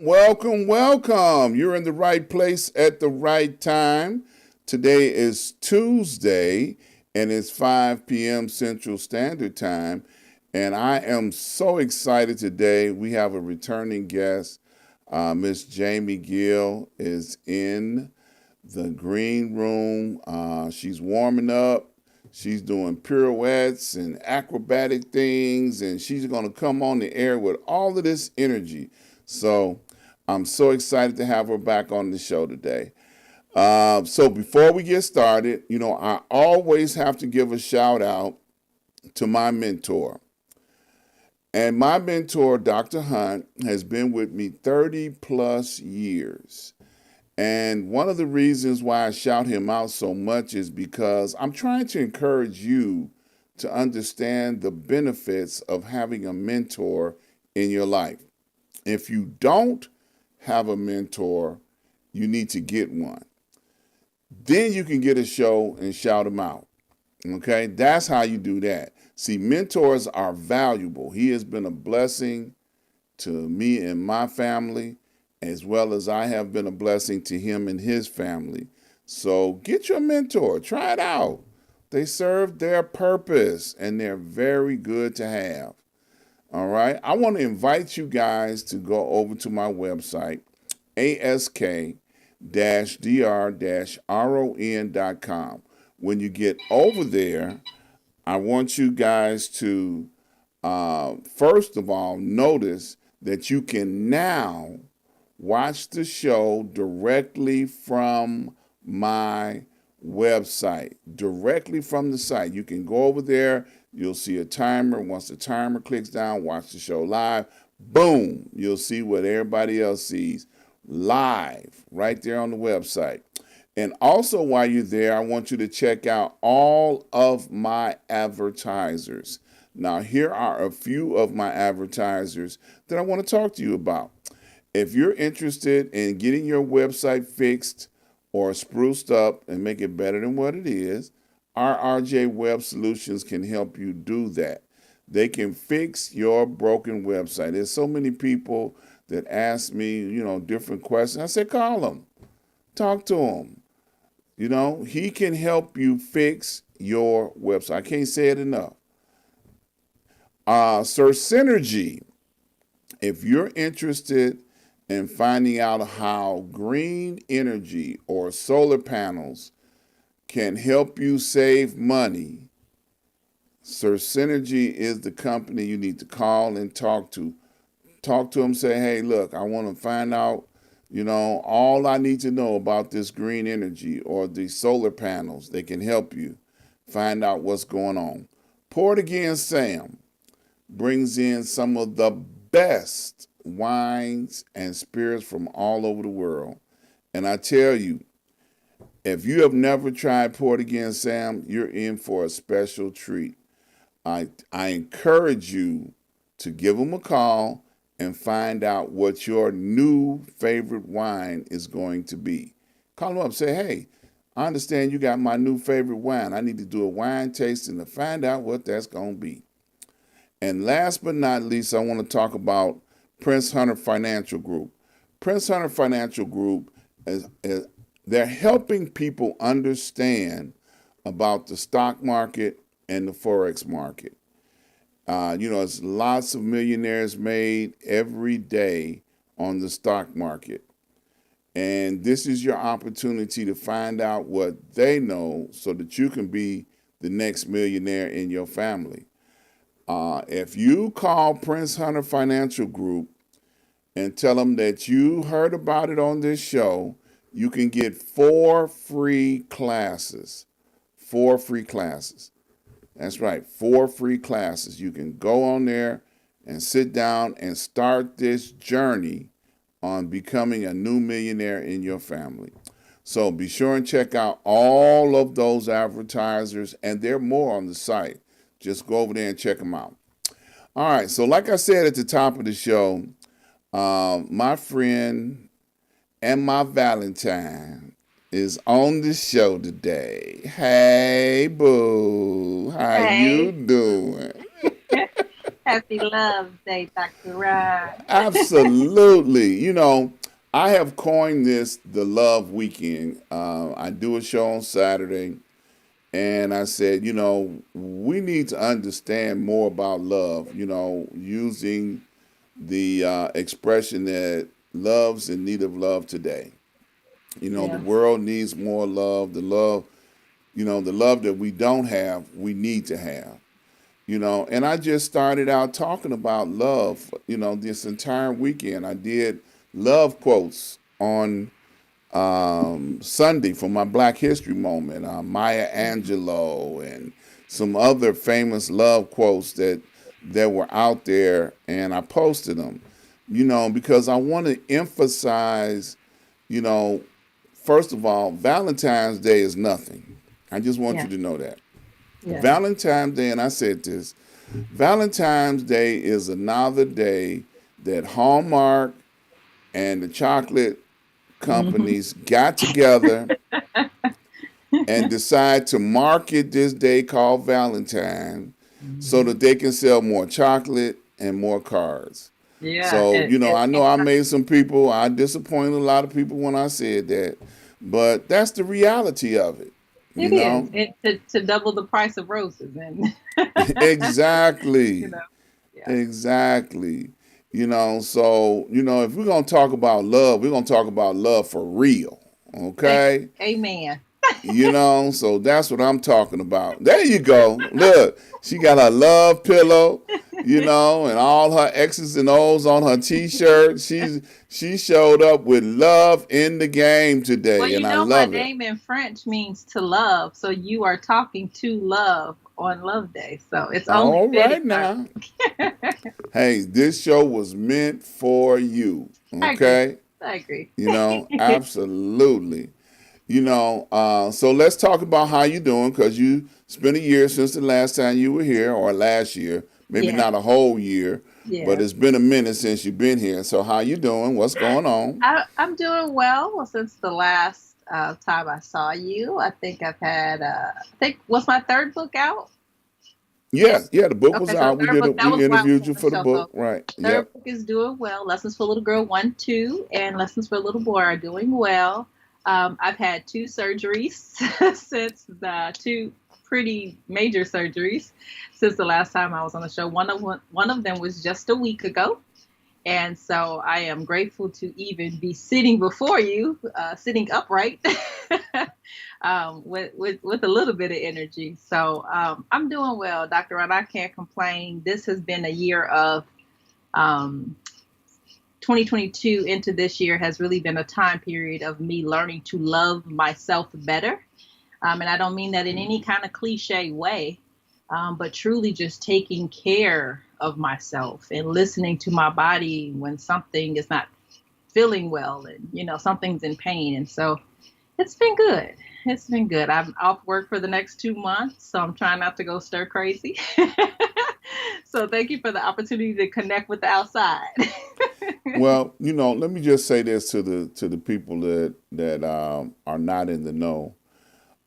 Welcome, welcome. You're in the right place at the right time. Today is Tuesday and it's 5 p.m. Central Standard Time. And I am so excited today. We have a returning guest. Miss Jaime Gill is in the green room. She's warming up. She's doing pirouettes and acrobatic things, and she's going to come on the air with all of this energy. So I'm so excited to have her back on the show today. So before we get started, I always have to give a shout out to my mentor. And my mentor, Dr. Hunt, has been with me 30 plus years. And one of the reasons why I shout him out so much is because I'm trying to encourage you to understand the benefits of having a mentor in your life. If you don't have a mentor, you need to get one. Then you can get a show and shout them out. Okay, that's how you do that. See, mentors are valuable. He has been a blessing to me and my family, as well as I have been a blessing to him and his family. So get your mentor, try it out. They serve their purpose and they're very good to have. All right, I want to invite you guys to go over to my website, ask-dr-ron.com. When you get over there, I want you guys to, first of all, notice that you can now watch the show directly from my website, directly from the site. You can go over there. You'll see a timer. Once the timer clicks down, watch the show live. Boom, you'll see what everybody else sees live right there on the website. And also, while you're there, I want you to check out all of my advertisers. Now, here are a few of my advertisers that I want to talk to you about. If you're interested in getting your website fixed or spruced up and make it better than what it is, our RJ Web Solutions can help you do that. They can fix your broken website. There's so many people that ask me, different questions. I said, call them, talk to them. He can help you fix your website. I can't say it enough. Sir Synergy, if you're interested in finding out how green energy or solar panels can help you save money, Sir Synergy is the company you need to call and talk to. Talk to them, say, hey, look, I want to find out, all I need to know about this green energy or the solar panels. They can help you find out what's going on. Port Again Sam brings in some of the best wines and spirits from all over the world. And I tell you, if you have never tried Port Again Sam, you're in for a special treat. I encourage you to give them a call and find out what your new favorite wine is going to be. Call them up, say, hey, I understand you got my new favorite wine. I need to do a wine tasting to find out what that's going to be. And last but not least, I want to talk about Prince Hunter Financial Group. Prince Hunter Financial Group, they're helping people understand about the stock market and the Forex market. It's lots of millionaires made every day on the stock market. And this is your opportunity to find out what they know so that you can be the next millionaire in your family. If you call Prince Hunter Financial Group and tell them that you heard about it on this show, you can get 4 free classes. 4 free classes. That's right, 4 free classes. You can go on there and sit down and start this journey on becoming a new millionaire in your family. So be sure and check out all of those advertisers, and there are more on the site. Just go over there and check them out. All right. So, like I said at the top of the show, my friend and my Valentine is on the show today. Hey, boo. How you Hey, doing? happy Love Day, Dr. Ron. Absolutely. I have coined this the Love Weekend. I do a show on Saturday, and I said, we need to understand more about love, using the expression that love's in need of love today. The Yeah, world needs more love. The love that we don't have, we need to have. And I just started out talking about love, this entire weekend. I did love quotes on Sunday for my Black History Moment, Maya Angelou, and some other famous love quotes that were out there, and I posted them, because I want to emphasize, you know, first of all, Valentine's Day is nothing. I just want you yeah, to know that. yeah. Valentine's Day, and I said this, Valentine's Day is another day that Hallmark and the chocolate Hmm. companies got together and decide to market this day called Valentine so Hmm. that they can sell more chocolate and more cards. Yeah, So, and I know I made some people, I disappointed a lot of people when I said that, but that's the reality of it, you it is. know? To double the price of roses, and you Exactly. know, yeah. Exactly. So, if we're going to talk about love, we're going to talk about love for real. Okay? Amen. So that's what I'm talking about. There you go. Look, she got her love pillow, and all her X's and O's on her T-shirt. She showed up with love in the game Well, today, and you I know, my love it. name in French means to love, so you are talking to love on Love Day, so it's only All fitting, right darling. now. Hey, this show was meant for you. I agree. Okay? I agree. Absolutely. So let's talk about how you doing, because it's been a year since the last time you were here, or last year, maybe Yeah, not a whole year, but yeah. it's been a minute since you've been here. So how you doing? What's going on? I'm doing well since the last time I saw you. I think I think, was my third book out? Yeah, Yes. yeah, the book was Okay, so out. third book, that We was why I was interviewed on you the for the show. book, So right? third Yep. book is doing well. Lessons for Little Girl 1, 2, and Lessons for Little Boy are doing well. I've had two surgeries since the two pretty major surgeries since the last time I was on the show. One of them was just a week ago. And so I am grateful to even be sitting before you, sitting upright, with a little bit of energy. So I'm doing well, Dr. Ron. I can't complain. This has been a year of um, 2022 into this year has really been a time period of me learning to love myself better. And I don't mean that in any kind of cliche way, but truly just taking care of myself and listening to my body when something is not feeling well and, something's in pain. And so it's been good. It's been good. I'm off work for the next 2 months, so I'm trying not to go stir crazy. So thank you for the opportunity to connect with the outside. Well, let me just say this to the people that are not in the know.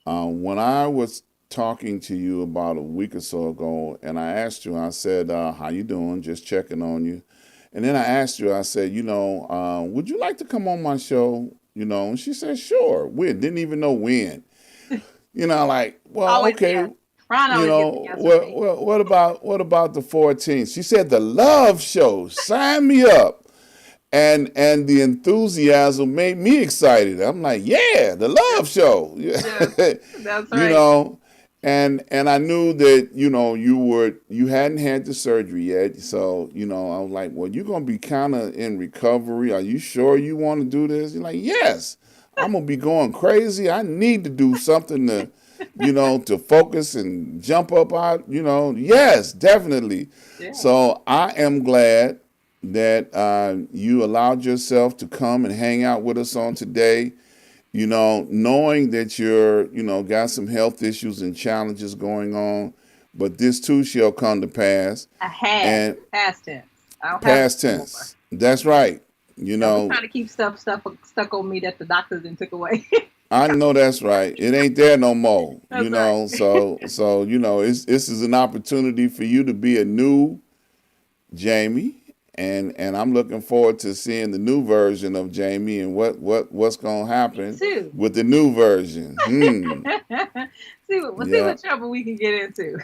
When I was talking to you about a week or so ago, and I asked you, I said, "How you doing? Just checking on you." And then I asked you, I said, would you like to come on my show? And she said, "Sure." When? Didn't even know when. Like, well, Always okay. yes. Ron always gets the yes for me. What about the 14th? She said, "The Love Show. Sign me up." And the enthusiasm made me excited. I'm like, yeah, the Yes, Love Show. yes, that's you right. know, and I knew that you hadn't had the surgery yet, so I was like, well, you're gonna be kind of in recovery. Are you sure you want to do this? You're like, yes, I'm gonna be going crazy. I need to do something to focus and jump up out. Yes, definitely. Yeah. So I am glad that you allowed yourself to come and hang out with us on today. Knowing that you're got some health issues and challenges going on, but this too shall come to pass. I had And past tense. I don't have it past anymore. tense. That's right. You Don't be know, trying to keep stuff stuck on me that the doctors didn't took away. I know that's right. It ain't there no more. You That's right. know, so you know, this is an opportunity for you to be a new Jaime, and I'm looking forward to seeing the new version of Jaime and what's gonna Me happen too. with the new version. See Yeah. what trouble we can get into.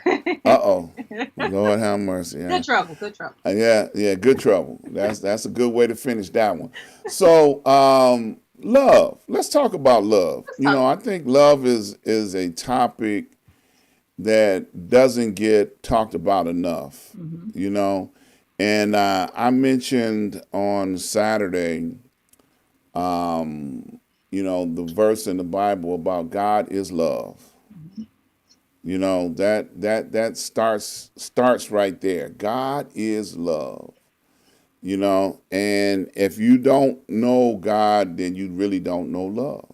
Uh-oh. Lord have mercy. Good Yeah. trouble. Good trouble. Yeah, good trouble. That's a good way to finish that one. So, love. Let's talk about love. Let's You know, talk. I think love is a topic that doesn't get talked about enough. Hmm. You know, and I mentioned on Saturday, you know, the verse in the Bible about God is love. You know, that starts right there. God is love. You know, and if you don't know God, then you really don't know love.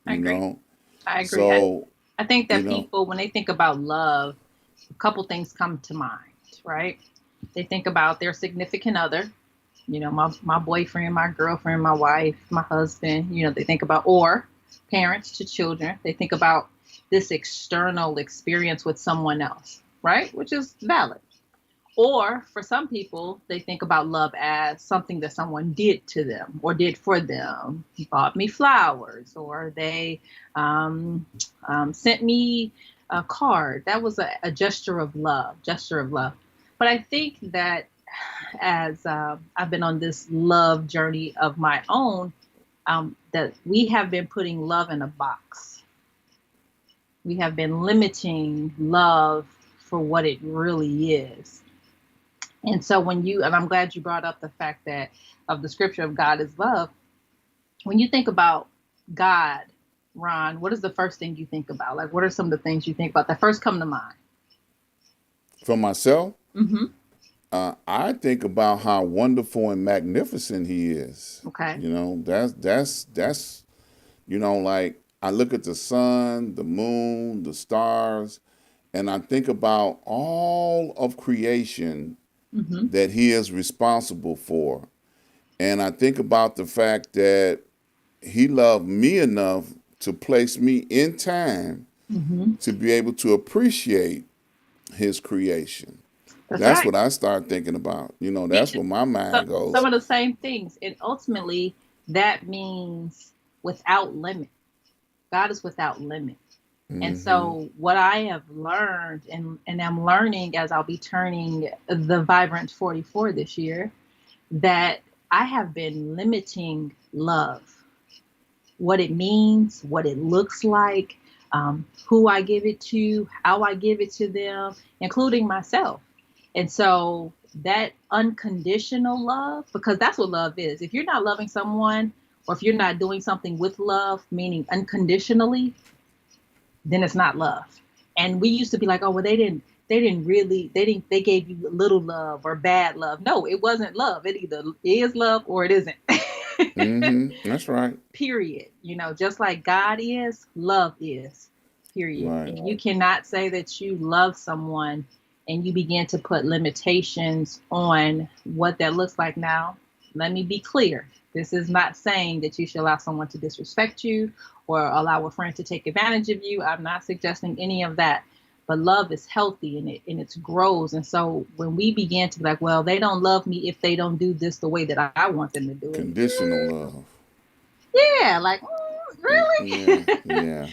I You agree. know, I agree. so I think you that know, people, when they think about love, a couple things come to mind, right? They think about their significant other, my boyfriend, my girlfriend, my wife, my husband, they think about, or parents to children. They think about this external experience with someone else, right? Which is valid. Or for some people, they think about love as something that someone did to them or did for them. Bought me flowers, or they sent me a card. That was a gesture of love, gesture of love. But I think that as I've been on this love journey of my own, that we have been putting love in a box. We have been limiting love for what it really is. And so and I'm glad you brought up the fact that of the scripture of God is love. When you think about God, Ron, what is the first thing you think about? Like, what are some of the things you think about that first come to mind? for myself, Hmm. I think about how wonderful and magnificent He is. Okay. You know, that's you know, like I look at the sun, the moon, the stars, and I think about all of creation Hmm. that He is responsible for. And I think about the fact that He loved me enough to place me in time Hmm. to be able to appreciate His creation. That's That's right. what I start thinking about. You know, Me that's too. where my mind Some goes. of the same things. And ultimately, that means without limit. God is without limit. And Hmm. so, what I have learned and I'm learning as I'll be turning the Vibrant 44 this year, that I have been limiting love, what it means, what it looks like, who I give it to, how I give it to them, including myself. And so, that unconditional love, because that's what love is. If you're not loving someone, or if you're not doing something with love, meaning unconditionally, then it's not love. And we used to be like, oh, well, they gave you little love or bad love. No, it wasn't love. It either is love or it isn't. That's right. Period. Just like God is, love is. Period. Right. And you cannot say that you love someone and you begin to put limitations on what that looks like. Now, let me be clear. This is not saying that you should allow someone to disrespect you or allow a friend to take advantage of you. I'm not suggesting any of that. But love is healthy and it grows. And so when we begin to be like, well, they don't love me if they don't do this the way that I want them to do it. Conditional love. Yeah, like, Yeah, really? yeah,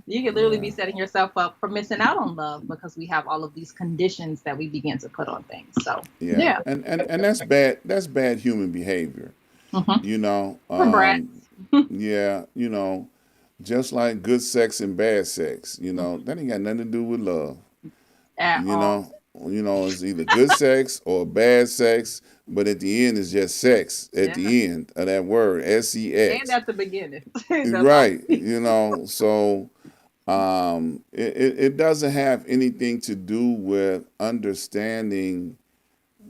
You could literally yeah, be setting yourself up for missing out on love because we have all of these conditions that we begin to put on things. So, yeah. yeah. And that's bad. That's bad human behavior. Mm-hmm. You know. We're brats. Yeah. You know, just like good sex and bad sex. You know, that ain't got nothing to do with love. At You all. know. You know, it's either good sex or bad sex, but at the end, it's just sex. At Yeah. the end of that word, And sex. at the beginning. That's all. Right. You know. So it doesn't have anything to do with understanding,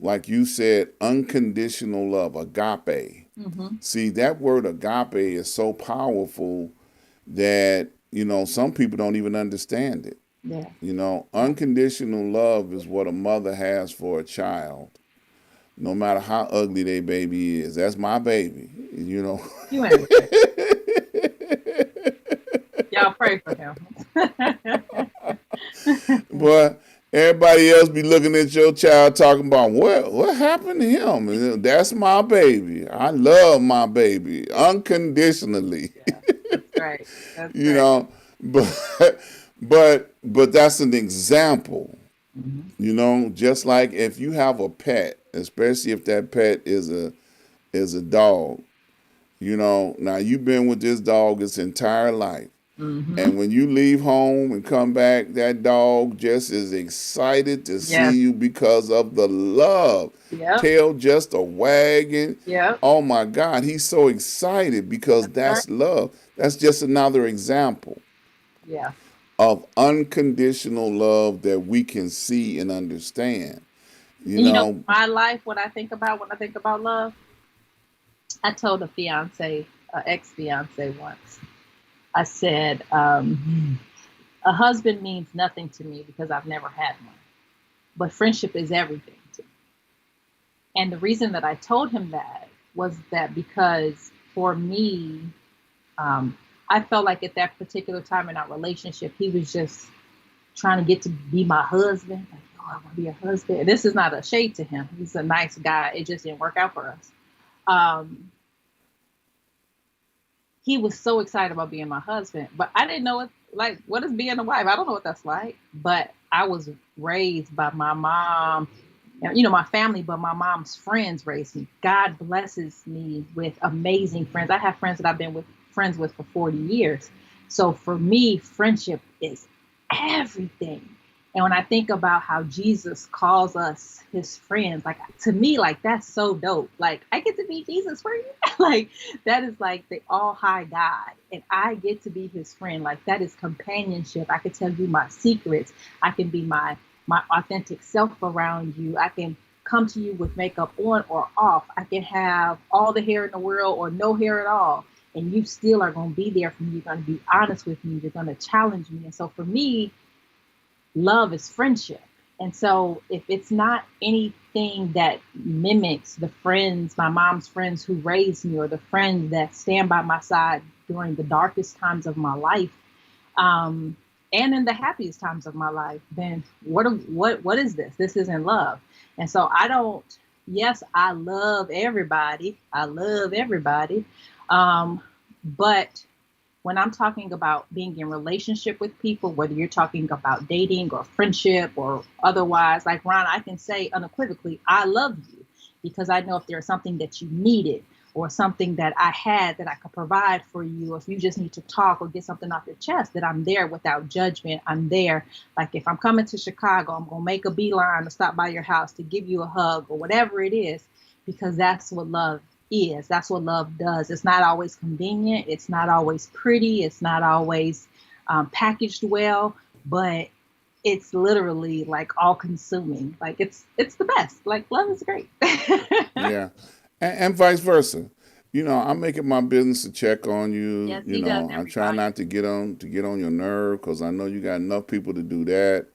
like you said, unconditional love, agape. Mm-hmm. See, that word agape is so powerful that, you know, some people don't even understand it. Yeah. Yeah. Unconditional love is what a mother has for a child, no matter how ugly their baby is. That's my baby, you know. You ain't right. Y'all pray for him. But everybody else be looking at your child talking about what happened to him. And that's my baby. I love my baby unconditionally. Yeah, that's right. That's you right. know, but but that's an example. Hmm. Just like if you have a pet, especially if that pet is a dog. Now you've been with this dog its entire life. Hmm. And when you leave home and come back, that dog just is excited to see Yes. you because of the love. Yep. Tail just a wagging. Yep. Oh my God, he's so excited because That's right. that's love. That's just another example Yeah. of unconditional love that we can see and understand. You And know, my life, what I think about when I think about love, I told a fiance, ex fiance once, I said, a husband means nothing to me because I've never had one, but friendship is everything to me. And the reason that I told him that was that because for me, um, I felt like at that particular time in our relationship, he was just trying to get to be my husband. Like, oh, I want to be a husband. And this is not a shade to him. He's a nice guy. It just didn't work out for us. Um, he was so excited about being my husband, but I didn't know it. Like, what is being a wife? I don't know what that's like. But I was raised by my mom, my family, but my mom's friends raised me. God blesses me with amazing friends. I have friends that I've been with friends with for 40 years. So for me, friendship is everything. And when I think about how Jesus calls us his friends, like to me, like that's so dope. Like I get to be Jesus' friend. Like that is like the all high God. And I get to be his friend. Like that is companionship. I can tell you my secrets. I can be my authentic self around you. I can come to you with makeup on or off. I can have all the hair in the world or no hair at all. And you still are going to be there for me. You're going to be honest with me. You're going to challenge me. And so for me, love is friendship. And so if it's not anything that mimics the friends, my mom's friends who raised me, or the friends that stand by my side during the darkest times of my life, um, and in the happiest times of my life, then what is this? This isn't love. And so I don't. Yes, I love everybody. I love everybody, um, but when I'm talking about being in relationship with people, whether you're talking about dating or friendship or otherwise, like Ron, I can say unequivocally, I love you because I know if there's something that you needed or something that I had that I could provide for you, or if you just need to talk or get something off your chest, that I'm there without judgment. I'm there. Like if I'm coming to Chicago, I'm going to make a beeline to stop by your house to give you a hug or whatever it is, because that's what love is. That's what love does. It's not always convenient. It's not always pretty. It's not always packaged well, but it's literally like all consuming. Like it's the best. Like love is great. yeah, and vice versa. I'm making my business to check on you. Yes, he does, I try everybody. not to get on your nerve because I know you got enough people to do that.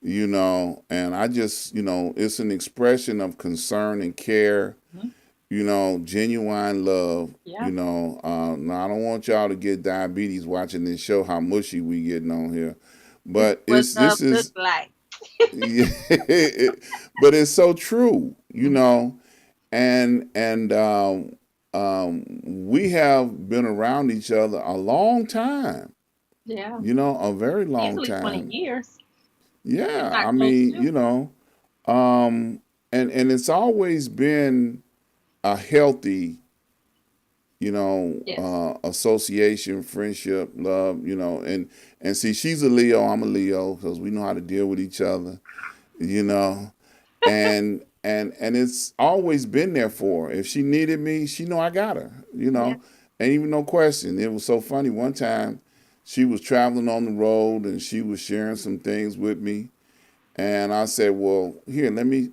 And I just, it's an expression of concern and care. Mhm. Genuine love. Yeah. Now I don't want y'all to get diabetes watching this show. How mushy we getting on here, This is but what it's love this looks is, like. yeah, but it's so true. Mhm. And we have been around each other a long time. Yeah. A very long Easily 20 time. years, if Yeah, not I close mean, to. and it's always been a healthy, Yes. association, friendship, love, and see, she's a Leo, I'm a Leo, because we know how to deal with each other, you know, and it's always been there for her. If she needed me, she know I got her, Yeah. ain't even no question. It was so funny. One time, she was traveling on the road and she was sharing some things with me, and I said, "Well, here, let me,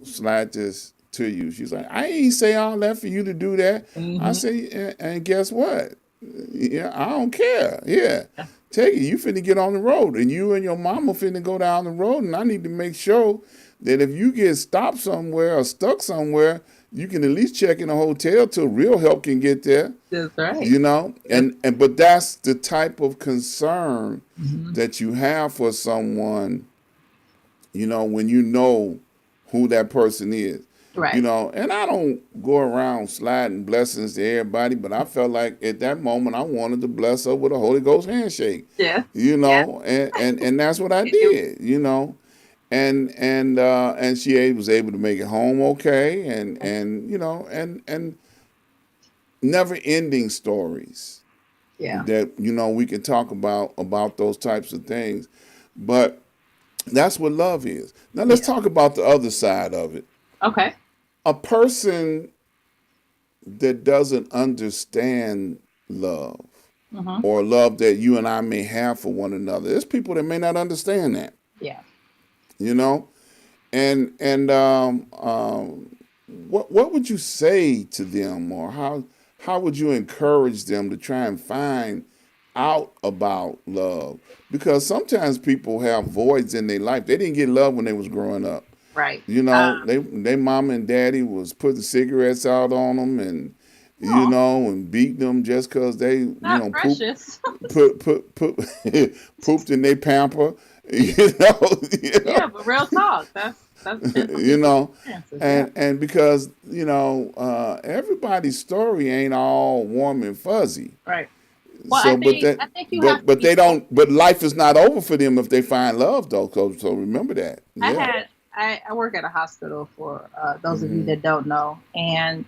slide this to you." She's like, "I ain't say all that for you to do that." I Hmm. say, and guess what? Yeah, I don't care. Yeah. take it. You finna get on the road, and you and your mama finna go down the road, and I need to make sure that if you get stopped somewhere or stuck somewhere, you can at least check in a hotel till real help can get there. That's right. You know, That's, and but that's the type of concern mhm. that you have for someone, when you know who that person is. Right. And I don't go around sliding blessings to everybody, but I felt like at that moment I wanted to bless her with a Holy Ghost handshake, Yeah. Yeah. and that's what I did, and she was able to make it home okay, and never ending stories Yeah. that we can talk about those types of things, but that's what love is. Now let's Yeah. talk about the other side of it. Okay. A person that doesn't understand love, Hmm. or love that you and I may have for one another. There's people that may not understand that, Yeah. you know, and what would you say to them, or how would you encourage them to try and find out about love? Because sometimes people have voids in their life. They didn't get love when they was growing up. Right. They mama and daddy was putting cigarettes out on them, and Oh, and beating them just because they not precious. put pooped in their pamper. you know you Yeah, know but real talk. That's been some you people's know experiences. Yeah. and because everybody's story ain't all warm and fuzzy. Right. Well, So I think you have to but be they open. don't, but life is not over for them if they find love, though. So remember that. I Yeah. had I work at a hospital for those of you Hmm. that don't know, and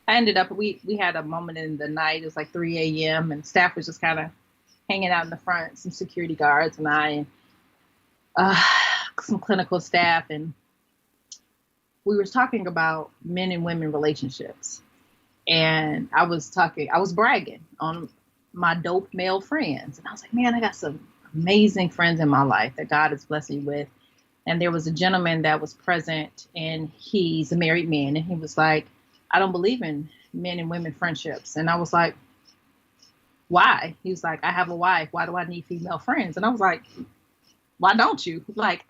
I ended up we had a moment in the night. It was like 3 a.m. and staff was just kind of hanging out in the front. Some security guards and I and uh, some clinical staff, and we were talking about men and women relationships. And I was bragging on my dope male friends, and I was like, man, I got some amazing friends in my life that God has blessed me with. And there was a gentleman that was present, and he's a married man, and he was like, I don't believe in men and women friendships. And I was like, why? He was like, I have a wife. Why do I need female friends? And I was like, why don't you? Like,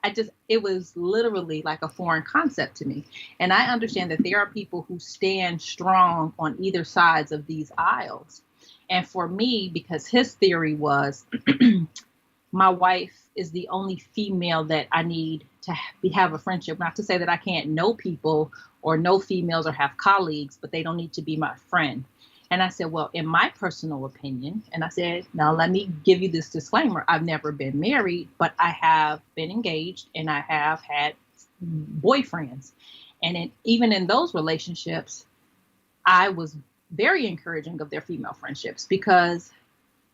it was literally like a foreign concept to me. And I understand that there are people who stand strong on either sides of these aisles. And for me, because his theory was my wife is the only female that I need to have a friendship. Not to say that I can't know people or know females or have colleagues, but they don't need to be my friend. And I said, well, in my personal opinion, and I said, now let me give you this disclaimer. I've never been married, but I have been engaged and I have had boyfriends. And even in those relationships, I was very encouraging of their female friendships because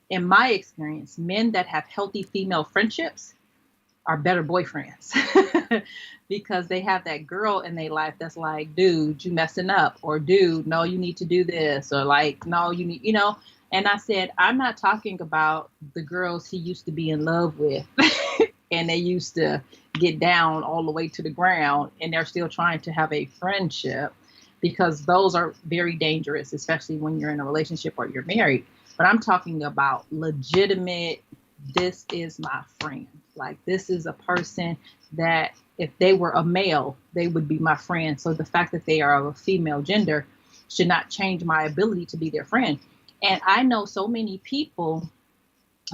in my experience, men that have healthy female friendships are better boyfriends because they have that girl in their life that's like, dude, you messing up, or dude, no, you need to do this, or like, no, you need, And I said, I'm not talking about the girls he used to be in love with and they used to get down all the way to the ground and they're still trying to have a friendship because those are very dangerous, especially when you're in a relationship or you're married. But I'm talking about legitimate, this is my friend. Like, this is a person that if they were a male, they would be my friend. So the fact that they are of a female gender should not change my ability to be their friend. And I know so many people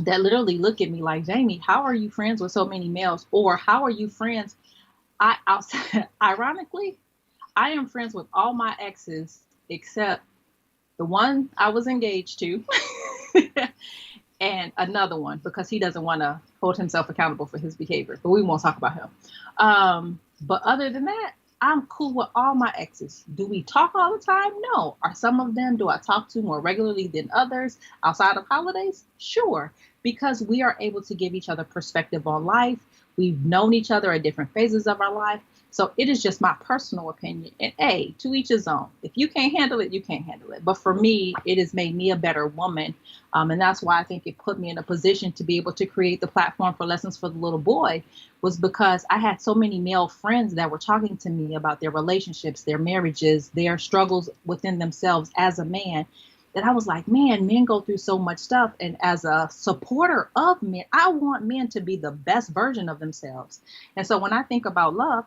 that literally look at me like, Jamie, how are you friends with so many males? Or how are you friends? I'll say, ironically, I am friends with all my exes except the one I was engaged to and another one because he doesn't want to hold himself accountable for his behavior. But we won't talk about him. But other than that, I'm cool with all my exes. Do we talk all the time? No. Are some of them do I talk to more regularly than others outside of holidays? Sure. Because we are able to give each other perspective on life. We've known each other at different phases of our life. So it is just my personal opinion. And to each his own. If you can't handle it, you can't handle it. But for me, it has made me a better woman. And that's why I think it put me in a position to be able to create the platform for Lessons for the Little Boy, was because I had so many male friends that were talking to me about their relationships, their marriages, their struggles within themselves as a man. that I was like, man, men go through so much stuff. And as a supporter of men, I want men to be the best version of themselves. And so when I think about love,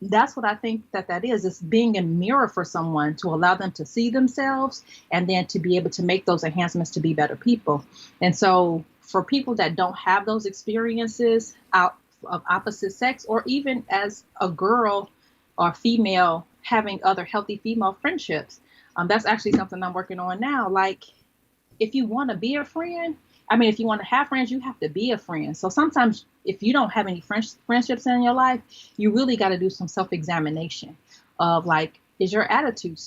that's what I think that that is. It's being a mirror for someone to allow them to see themselves and then to be able to make those enhancements to be better people. And so for people that don't have those experiences out of opposite sex, or even as a girl or female having other healthy female friendships, that's actually something I'm working on now. Like, if you want to be a friend, I mean, if you want to have friends, you have to be a friend. So sometimes if you don't have any friendships in your life, you really got to do some self-examination of like, is your attitude,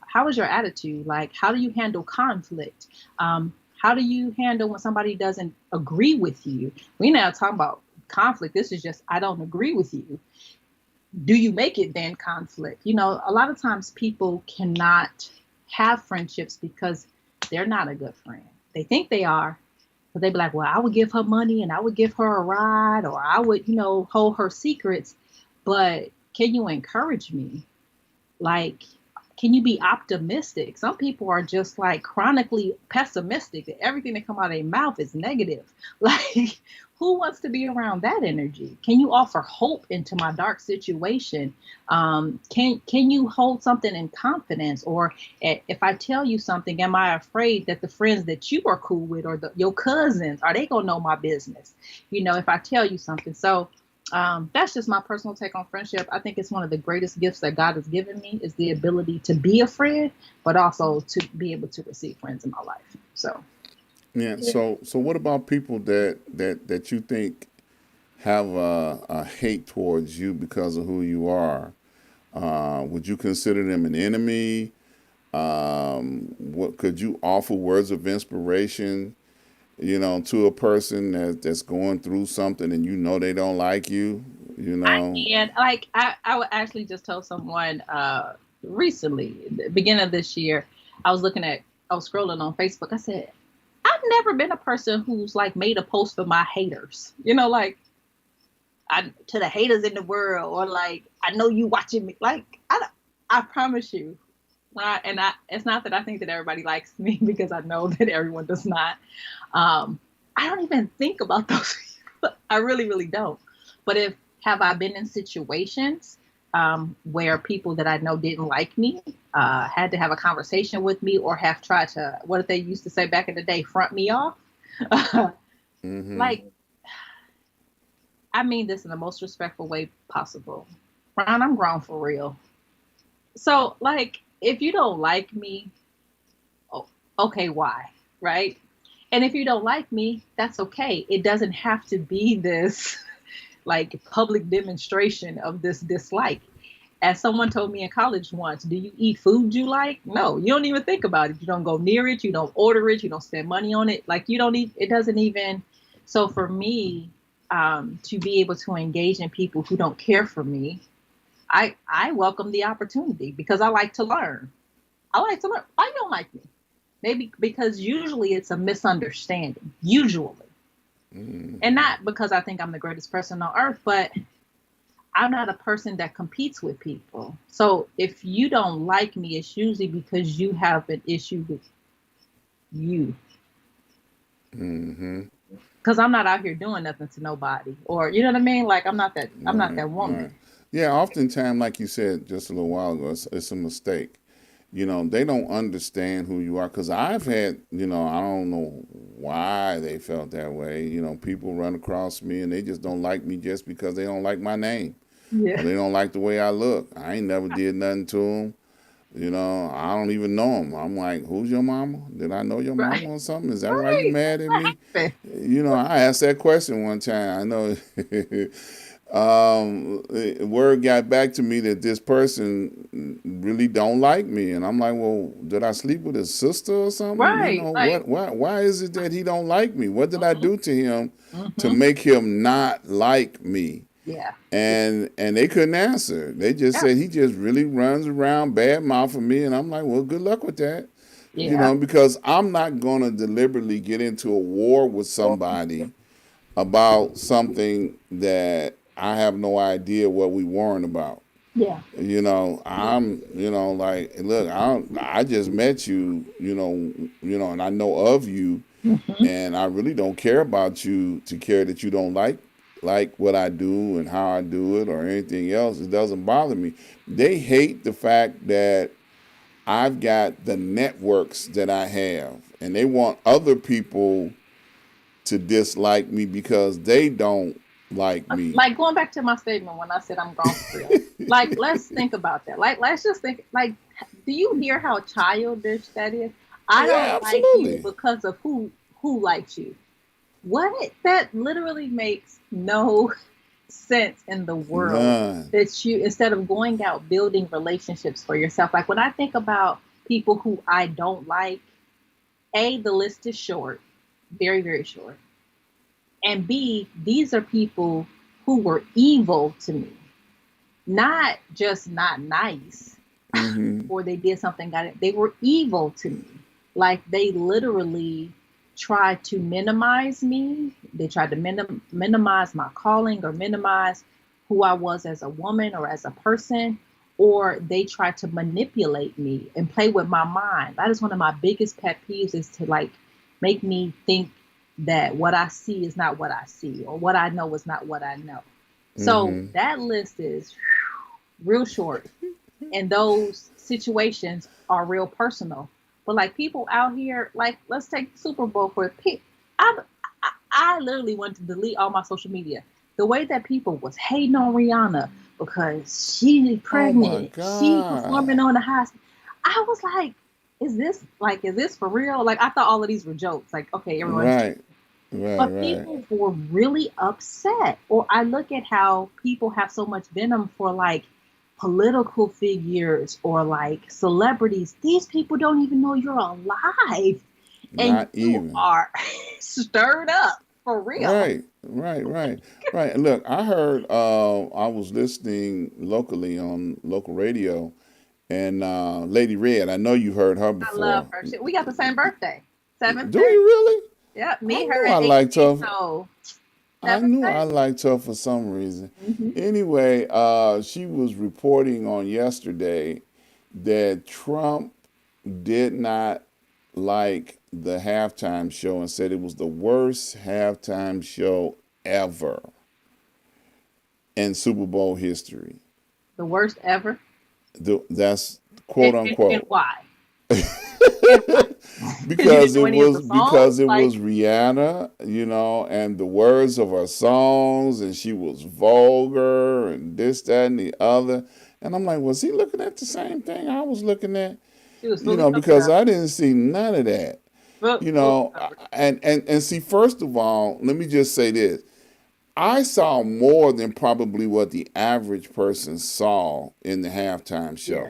how is your attitude? Like, how do you handle conflict? How do you handle when somebody doesn't agree with you? We're not talking about conflict. This is just, I don't agree with you. Do you make it then conflict? A lot of times people cannot have friendships because they're not a good friend. They think they are, but they be like, well, I would give her money and I would give her a ride, or I would, hold her secrets. But can you encourage me? Like, can you be optimistic? Some people are just like chronically pessimistic. Everything that come out of their mouth is negative. Like, who wants to be around that energy? Can you offer hope into my dark situation? Can you hold something in confidence? Or if I tell you something, am I afraid that the friends that you are cool with, or your cousins, are they gonna know my business? If I tell you something. So that's just my personal take on friendship. I think it's one of the greatest gifts that God has given me, is the ability to be a friend, but also to be able to receive friends in my life. So Yeah. So what about people that you think have a hate towards you because of who you are? Would you consider them an enemy? What could you offer words of inspiration, to a person that's going through something and they don't like you, you I know? can, like, I would actually just tell someone recently, the beginning of this year, I was scrolling on Facebook. I said, I've never been a person who's like made a post for my haters. Like, to the haters in the world, or like, I know you watching me. Like, I promise you, right? And it's not that I think that everybody likes me, because I know that everyone does not. Um, I don't even think about those people. I really, really don't. But if have I been in situations where people that I know didn't like me had to have a conversation with me, or have tried to, what did they used to say back in the day, front me off? Mm-hmm. Like, I mean this in the most respectful way possible. Ron, I'm grown for real. So, like, if you don't like me, oh, okay, why? Right? And if you don't like me, that's okay. It doesn't have to be this like public demonstration of this dislike. As someone told me in college once, do you eat food you like? No, you don't even think about it. You don't go near it. You don't order it. You don't spend money on it. Like, you don't eat, it doesn't even. So for me, to be able to engage in people who don't care for me, I welcome the opportunity, because I like to learn. I like to learn. Why you don't like me? Maybe because usually it's a misunderstanding. Usually. And Mm-hmm. not because I think I'm the greatest person on earth, but I'm not a person that competes with people. So if you don't like me, it's usually because you have an issue with you. Mm-hmm. Because I'm not out here doing nothing to nobody. Or, you know what I mean? Like, I'm not Right, that right. woman. Yeah, oftentimes, like you said just a little while ago, it's a mistake. They don't understand who you are. Because I've had, I don't know why they felt that way. People run across me and they just don't like me just because they don't like my name, or Yeah. they don't like the way I look. I ain't never did nothing to them. I don't even know them. I'm like, who's your mama? Did I know your Right. mama or something? Is that why you Right. mad at What me? happened? I asked that question one time. I know. Word got back to me that this person really don't like me, and I'm like, well, did I sleep with his sister or something? Right. Like, What? Why is it that he don't like me? What did I mhm, do to him to mhm. make him not like me? Yeah. Yeah. And they couldn't answer. They just Yeah. said he just really runs around bad mouthing me, and I'm like, well, good luck with that. Yeah. Because I'm not gonna deliberately get into a war with somebody about something that I have no idea what we warring about. Yeah. Like, look, I just met you, and I know of you, Hmm. and I really don't care about you to care that you don't like what I do and how I do it or anything else. It doesn't bother me. They hate the fact that I've got the networks that I have, and they want other people to dislike me because they don't like me. Like going back to my statement when I said I'm grown for real. Like, let's think about that. Like, let's just think. Like, do you hear how childish that is? I Yeah, don't like you absolutely. because of who likes you. What? That literally makes no sense in the world. None. That you, instead of going out building relationships for yourself, like when I think about people who I don't like, A, the list is short, very, very short. And B, these are people who were evil to me, not just not nice Hmm. or they did something, got it. They were evil to me. Like they literally tried to minimize me. They tried to minimize my calling or minimize who I was as a woman or as a person, or they tried to manipulate me and play with my mind. That is one of my biggest pet peeves, is to like make me think that what I see is not what I see, or what I know is not what I know. So Hmm. that list is real short, and those situations are real personal. But like people out here, like let's take the Super Bowl for pick. I literally wanted to delete all my social media. The way that people was hating on Rihanna because she Oh my pregnant, she performing God. on the high. I was like, is this for real? Like I thought all of these were jokes. Like okay, everyone's, Right. Right. but Right. people were really upset. Or I look at how people have so much venom for like political figures or like celebrities. These people don't even know you're alive and Not you even. are stirred up for real. Right. Right. Right. Right. And look, I heard. I was listening locally on local radio, and Lady Red. I know you heard her I love before. her. We got the same birthday. Do 7/30. you really? Yep, I me, her, knew and I liked 18. her. So I knew I 7/30. liked her for some reason. Mm-hmm. Anyway, she was reporting on yesterday that Trump did not like the halftime show and said it was the worst halftime show ever in Super Bowl history. The worst ever. That's quote And unquote. why? And why? Because you didn't know any of the songs. Because it Like, was Rihanna, and the words of her songs, and she was vulgar and this, that, and the other. And I'm like, was he looking at the same thing I was looking at? she was fully covered Because up. I didn't see none of that. Fully covered. And see, first of all, let me just say this. I saw more than probably what the average person saw in the halftime Yeah. show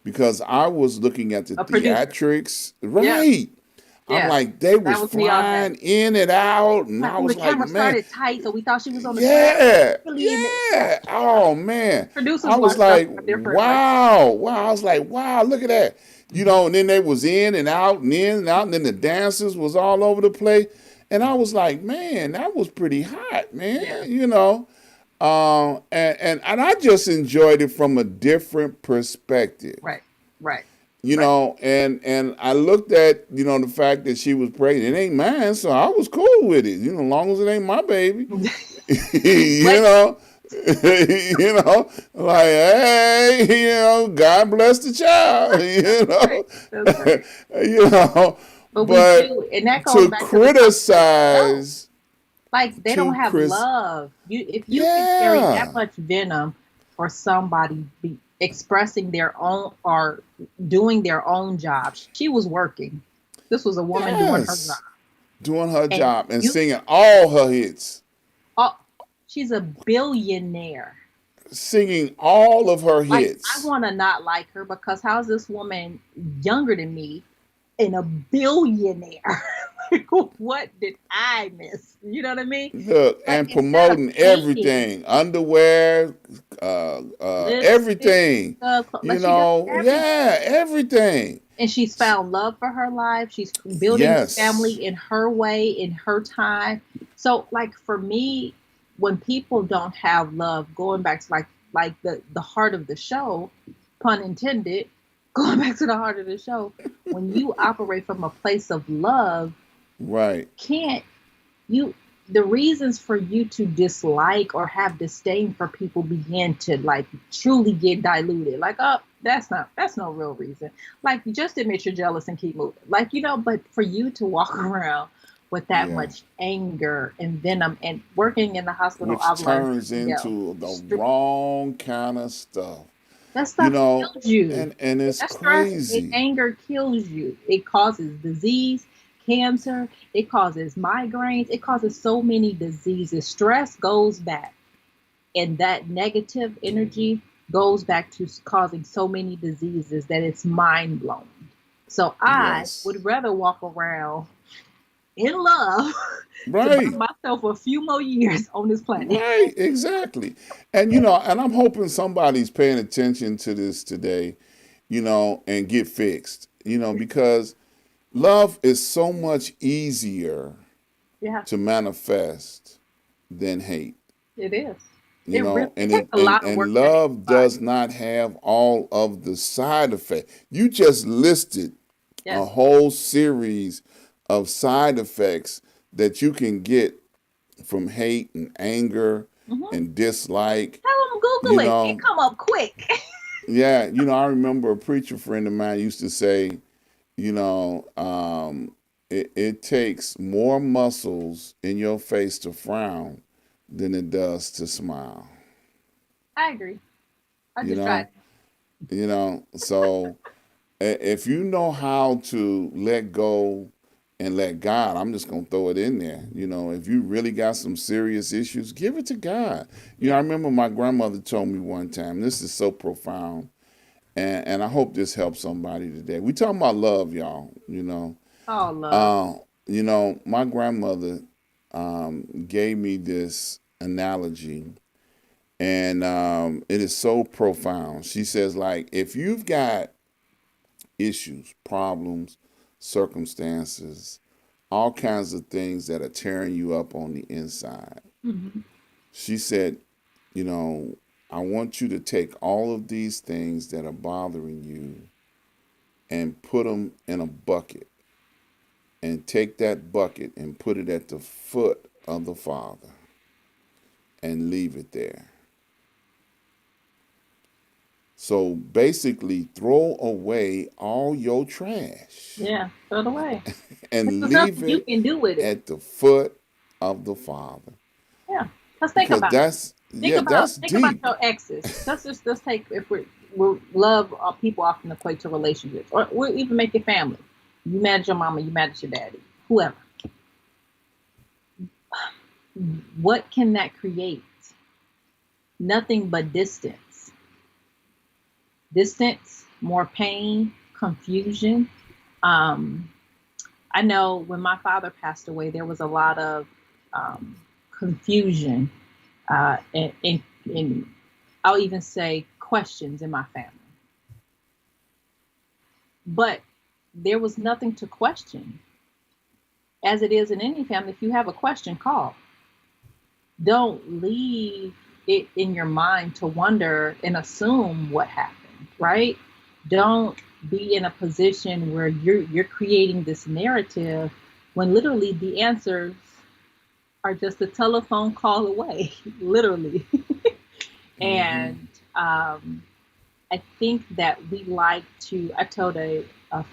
because I was looking at the A producer. theatrics. Yeah. Right. I'm Yeah. like, they was That was me all day. flying in and out, and Like, I oh, the was like, camera man, started tight, so we thought she was on the ground. yeah, Really in the, yeah. yeah. Oh man, I Producers was watch stuff like, different. Like, wow, wow. I was like, wow, look at that. And then they was in and out and in and out, and then the dancers was all over the place, and I was like, man, that was pretty hot, yeah. man. And I just enjoyed it from a different perspective. Right. Right. Right. And I looked at the fact that she was pregnant. It ain't mine, so I was cool with it. As long as it ain't my baby, you Wait. know, like hey, God bless the child, That's right. That's right. you know. But we But do, and that goes to back to the topic of the show. criticize, Like they don't to have Chris, love. If you can carry that yeah, much venom for somebody expressing their own or doing their own job, she was working. This was a woman doing her job, yes, doing her and job and you, singing all her hits. oh, she's a billionaire. Singing all of her Like I hits. want to not like her because how's this woman younger than me and a billionaire? Like, what did I miss? You know what I mean? Look, Like and instead of promoting hating, everything, underwear, lipstick, everything. like she does everything. Yeah, everything. And she's found love for her life. She's building this family Yes. in her way, in her time. So, like for me, when people don't have love, going back to like like the heart of the show, pun intended, going back to the heart of the show, when you operate from a place of love, Right. can't you the reasons for you to dislike or have disdain for people begin to like truly get diluted. Like, oh, that's no real reason. Like, just admit you're jealous and keep moving. Like, but for you to walk around with that Yeah. much anger and venom, and working in the hospital, Which I've learned, turns into the str- wrong kind of stuff. that You stuff know, kills you. and it's That stress and crazy. anger kills you. It causes disease, cancer, it causes migraines, it causes so many diseases. Stress goes back, and that negative energy goes back to causing so many diseases that it's mind blowing. So I Yes. would rather walk around in love to buy Right. myself a few more years on this planet. Right, exactly. And and I'm hoping somebody's paying attention to this today, and get fixed. Because love is so much easier Yeah, to manifest than hate. it is. It And takes it a and lot of and work to hate love does somebody. not have all of the side effects. You just listed a Yes. whole series of side effects that you can get from hate and anger Mm-hmm. and dislike. Tell them You Google it. It know, come up quick. yeah, I remember a preacher friend of mine used to say, it takes more muscles in your face to frown than it does to smile. I agree. I You just tried. know, so if you know how to let go and let God, I'm just gonna throw it in there. If you really got some serious issues, give it to God. I Yeah. remember my grandmother told me one time. This is so profound, and I hope this helps somebody today. We talking about love, y'all. Oh, love. Uh, my grandmother gave me this analogy, and it is so profound. She says, like, if you've got issues, problems, circumstances, all kinds of things that are tearing you up on the inside. Mm-hmm. She said, I want you to take all of these things that are bothering you and put them in a bucket, and take that bucket and put it at the foot of the Father and leave it there. So basically, throw away all your trash Yeah. Throw it away. and There's leave nothing you it can do with it. at the foot of the Father. Yeah. Let's think Because about it. that's, yeah, that's Think about deep. your exes. Let's take, if we love, people often equate to relationships, or we even make your family. You mad at your mama, you mad at your daddy, whoever. What can that create? Nothing but distance. Distance, more pain, confusion. Um, I know when my father passed away, there was a lot of um, confusion, and I'll even say questions in my family. But there was nothing to question. As it is in any family, if you have a question, call. Don't leave it in your mind to wonder and assume what happened, right? Don't be in a position where you're creating this narrative when literally the answers are just a telephone call away, literally. Hmm. And I think that we like to. I told a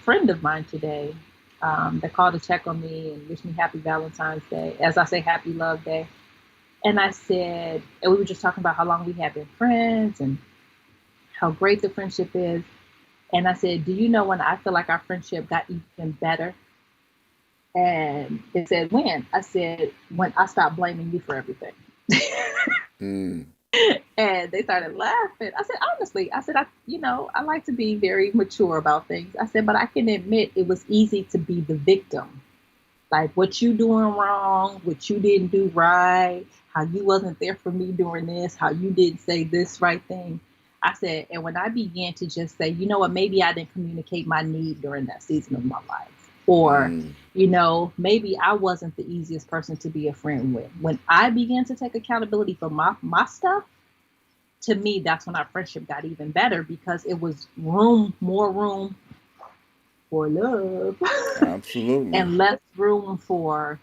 friend of mine today that called to check on me and wish me happy Valentine's Day. As I say, happy Love Day. And I said, and we were just talking about how long we have been friends and how great the friendship is. And I said, do you know when I feel like our friendship got even better? And they said, when? I said, when I stopped blaming you for everything. Mm. And they started laughing. I said, honestly, I like to be very mature about things. I said, but I can admit it was easy to be the victim. Like, what you doing wrong, what you didn't do right, how you wasn't there for me during this, how you didn't say this right thing. I said, and when I began to just say, you know what, maybe I didn't communicate my need during that season of my life. Or, Mm. maybe I wasn't the easiest person to be a friend with. When I began to take accountability for my stuff, to me, that's when our friendship got even better because it was more room for love Absolutely. and less room for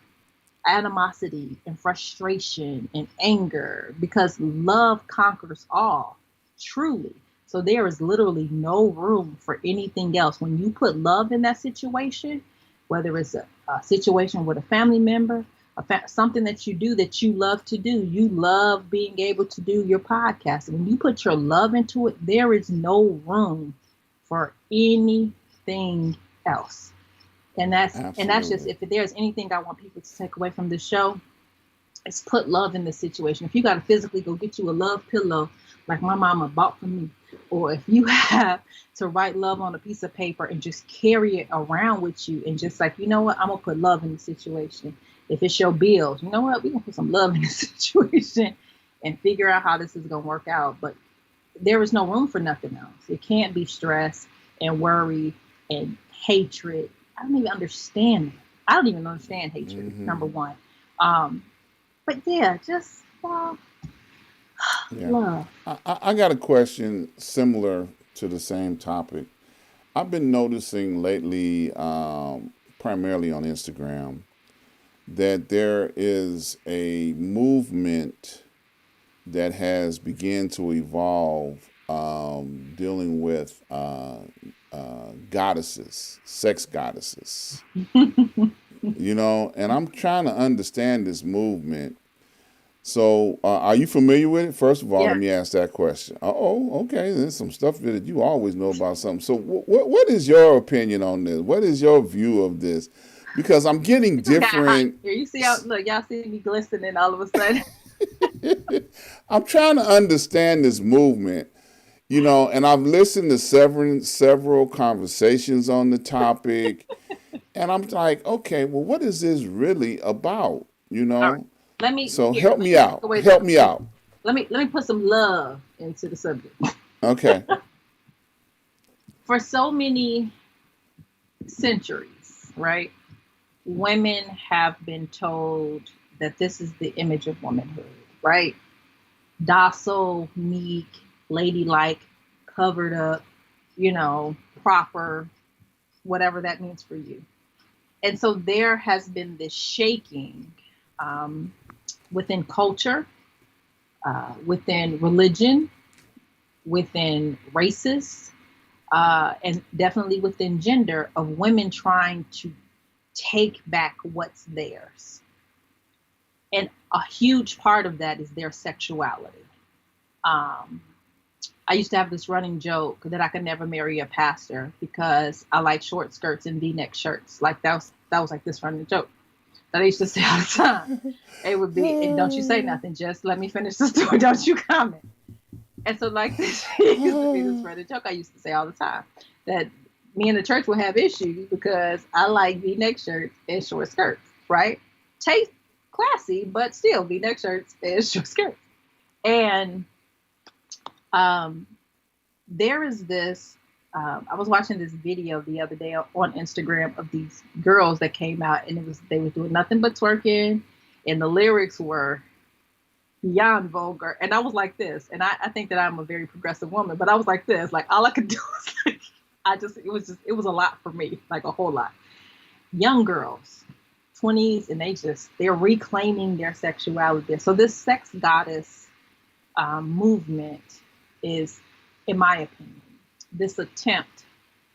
animosity and frustration and anger because love conquers all, truly. So there is literally no room for anything else. When you put love in that situation, whether it's a situation with a family member, something that you do that you love to do, you love being able to do your podcast. When you put your love into it, there is no room for anything else. And that's just, Absolutely. if there's anything I want people to take away from this show, it's put love in the situation. If you got to physically go get you a love pillow like my mama bought for me, or if you have to write love on a piece of paper and just carry it around with you and just like, you know what, I'm gonna put love in the situation. If it's your bills, you know what, we're gonna put some love in the situation and figure out how this is gonna work out. But there is no room for nothing else. It can't be stress and worry and hatred. I don't even understand it. I don't even understand hatred, Hmm. number one. Um, but yeah, just Yeah. love. I got a question similar to the same topic. I've been noticing lately, primarily on Instagram, that there is a movement that has begun to evolve, dealing with goddesses, sex goddesses, and I'm trying to understand this movement. So, are you familiar with it? First of all, Yeah. let me ask that question. Oh, okay. There's some stuff that you always know about something. So, what is your opinion on this? What is your view of this? Because I'm getting It just got hot different. here. You see how look, y'all see me glistening all of a sudden. I'm trying to understand this movement, and I've listened to several conversations on the topic, and I'm like, okay, well, what is this really about? All right. So Let help me me take out. away Help the me out. let me put some love into the subject. Okay. For so many centuries, right? Women have been told that this is the image of womanhood, right? Docile, meek, ladylike, covered up, proper, whatever that means for you. And so there has been this shaking um, within culture, within religion, within races, and definitely within gender of women trying to take back what's theirs. And a huge part of that is their sexuality. Um, I used to have this running joke that I could never marry a pastor because I like short skirts and V-neck shirts. Like that was like this running joke that I used to say all the time. It would be, and don't you say nothing, just let me finish the story. Don't you comment. And so like this used to be this running joke I used to say all the time that me and the church would have issues because I like V-neck shirts and short skirts, right? Taste classy, but still V-neck shirts and short skirts. And um, there is this. I was watching this video the other day on Instagram of these girls that came out, and they were doing nothing but twerking, and the lyrics were beyond vulgar. And I was like this, and I think that I'm a very progressive woman, but I was like this, like all I could do was like, it was a lot for me, like a whole lot. Young girls, 20s, and they're reclaiming their sexuality. So this sex goddess movement is, in my opinion, this attempt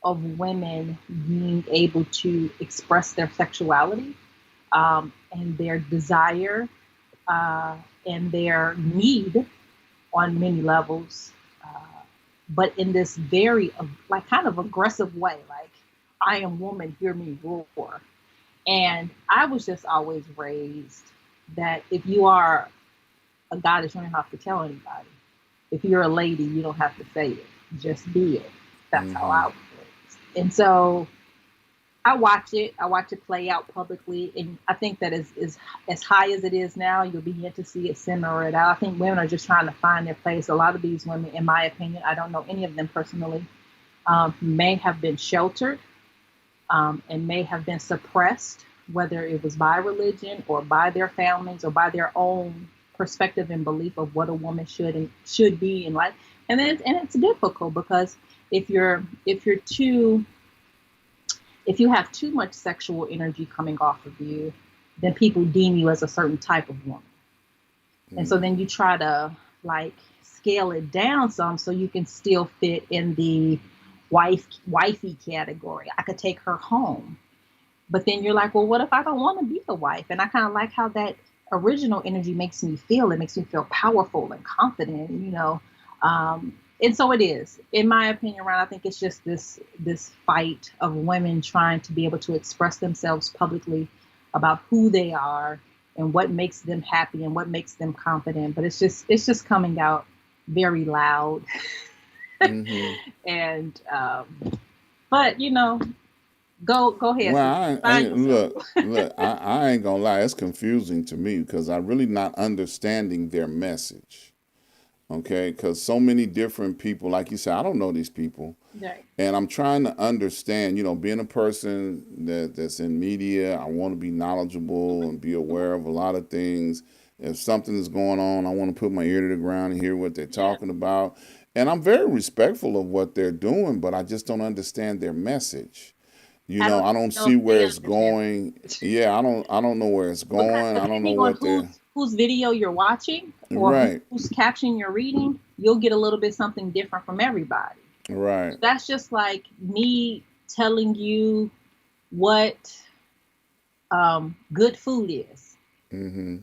of women being able to express their sexuality and their desire uh, and their need on many levels, but in this very like kind of aggressive way, like I am woman, hear me roar. And I was just always raised that if you are a goddess, you don't have to tell anybody. If you're a lady, you don't have to say it. Just be it. That's how Hmm. I was raised. And so I watch it. I watch it play out publicly, and I think that as high as it is now, you'll begin to see it simmer it out. I think women are just trying to find their place. A lot of these women, in my opinion, I don't know any of them personally, may have been sheltered and may have been suppressed, whether it was by religion or by their families or by their own. perspective and belief of what a woman should be in life. And then it's difficult because if you're too if you have too much sexual energy coming off of you, then people deem you as a certain type of woman. And so then you try to like scale it down some so you can still fit in the wifey category. I could take her home. But then you're like, well, what if I don't want to be the wife? And I kind of like how that original energy makes me feel. It makes me feel powerful and confident, you know. And so it is, in my opinion, Ron. I think it's just this fight of women trying to be able to express themselves publicly about who they are and what makes them happy and what makes them confident. But it's just coming out very loud. And but you know, go ahead. Well, I ain't gonna lie. It's confusing to me because I'm really not understanding their message. Okay, because so many different people, like you said, I don't know these people, Right. and I'm trying to understand. You know, being a person that's in media, I want to be knowledgeable and be aware of a lot of things. If something is going on, I want to put my ear to the ground and hear what they're Yeah. talking about. And I'm very respectful of what they're doing, but I just don't understand their message. You I know, don't I don't know see if where they it's understand going. Yeah, I don't know where it's because going. I don't know depending on what they're whose video you're watching or right, whose caption you're reading, you'll get a little bit something different from everybody. right. That's just like me telling you what good food is. Mm-hmm.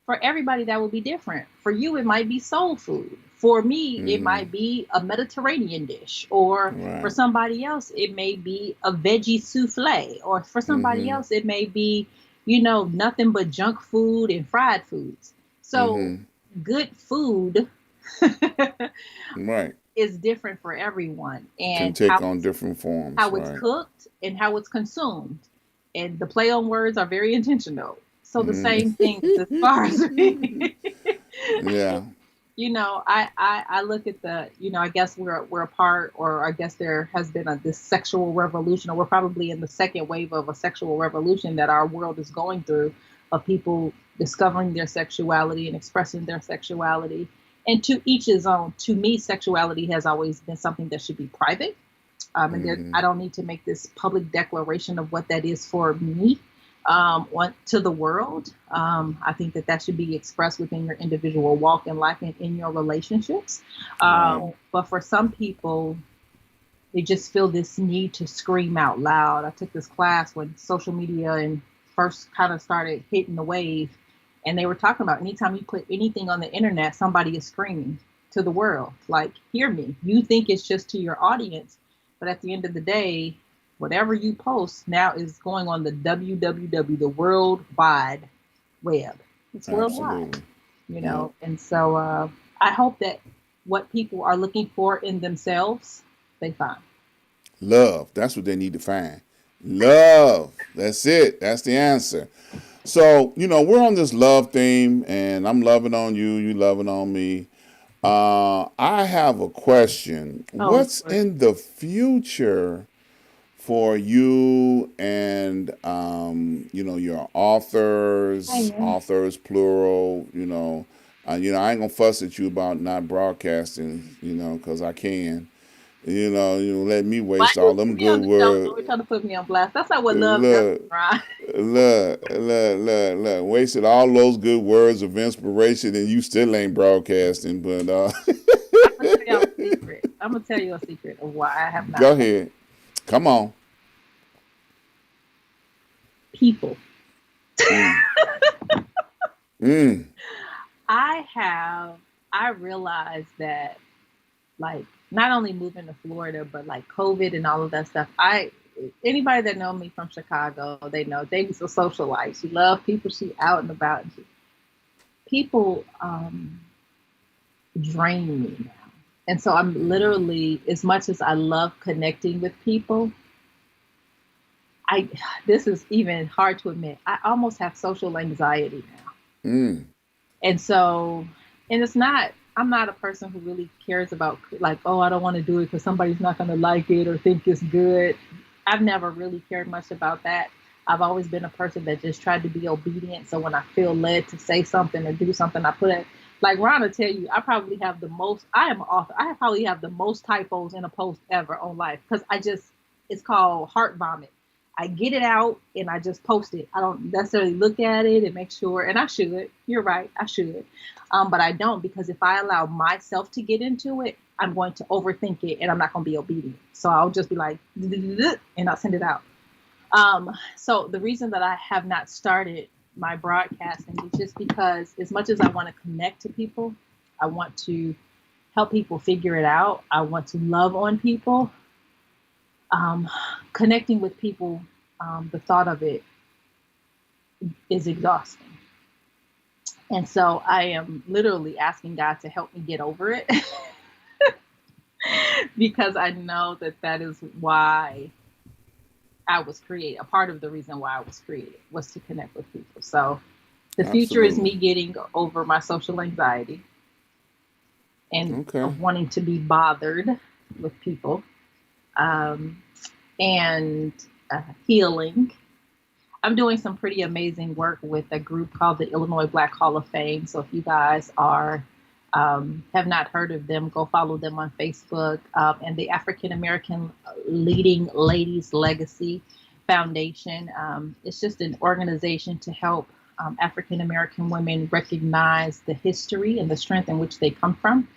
For everybody, that will be different. For you, it might be soul food. For me, it Mm-hmm. might be a Mediterranean dish. Or for Right. somebody else, it may be a veggie souffle. Or for somebody Mm-hmm. else, it may be, nothing but junk food and fried foods. So Mm-hmm. good food Right. is different for everyone. Can And take on different forms. how it's Right. cooked and how it's consumed. And the play on words are very intentional. So the same thing as far as Mm-hmm. Yeah. I look at I guess we're a part, or I guess there has been this sexual revolution, or we're probably in the second wave of a sexual revolution that our world is going through, of people discovering their sexuality and expressing their sexuality. And to each his own. To me, sexuality has always been something that should be private. Mm-hmm. I don't need to make this public declaration of what that is for me, to the world. I think that should be expressed within your individual walk in life and in your relationships. Right. But for some people, they just feel this need to scream out loud. I took this class when social media and first kind of started hitting the wave, and they were talking about anytime you put anything on the internet, somebody is screaming to the world, like, hear me. You think it's just to your audience, but at the end of the day, whatever you post now is going on the www, the world wide web. It's worldwide, Absolutely. Yep. and so I hope that what people are looking for in themselves, they find. Love. That's what they need to find. Love. That's it. That's the answer. So, we're on this love theme, and I'm loving on you, you loving on me. I have a question. Oh, What's Lord. in the future for you and your authors, Hey, authors plural? I ain't gonna fuss at you about not broadcasting, because I can. Let me why waste you all them put me on good the show? words. Don't try to put me on blast. That's not what love does, Look, right? look, wasted all those good words of inspiration, and you still ain't broadcasting. But I'm gonna tell y'all a secret. I'm gonna tell you a secret of why I have not. go ahead, come on. People. Mm, mm, I have. I realized that, like, not only moving to Florida, but like COVID and all of that stuff. Anybody that know me from Chicago, they know Davy's a socialite. She loves people. She out and about. People drain me now. And so I'm mm, literally, as much as I love connecting with people, I this is even hard to admit. I almost have social anxiety now. mm, And so, and it's not, I'm not a person who really cares about, like, oh, I don't want to do it because somebody's not going to like it or think it's good. I've never really cared much about that. I've always been a person that just tried to be obedient. So when I feel led to say something or do something, I put it like Ron will tell you, I probably have the most, I am an author. I probably have the most typos in a post ever on life because it's called heart vomit. I get it out and I just post it. I don't necessarily look at it and make sure, and I should. You're right, I should. But I don't because if I allow myself to get into it, I'm going to overthink it and I'm not going to be obedient. So I'll just be like, and I'll send it out. So the reason that I have not started my broadcasting is just because as much as I want to connect to people, I want to help people figure it out. I want to love on people. Connecting with people, the thought of it is exhausting. And so I am literally asking God to help me get over it because I know that that is why I was created. A part of the reason why I was created was to connect with people. So the future is me Absolutely. getting over my social anxiety and Okay. wanting to be bothered with people, um, and healing. I'm doing some pretty amazing work with a group called the Illinois Black Hall of Fame. So if you guys are have not heard of them, go follow them on Facebook. And the African American Leading Ladies Legacy Foundation. It's just an organization to help African American women recognize the history and the strength in which they come from.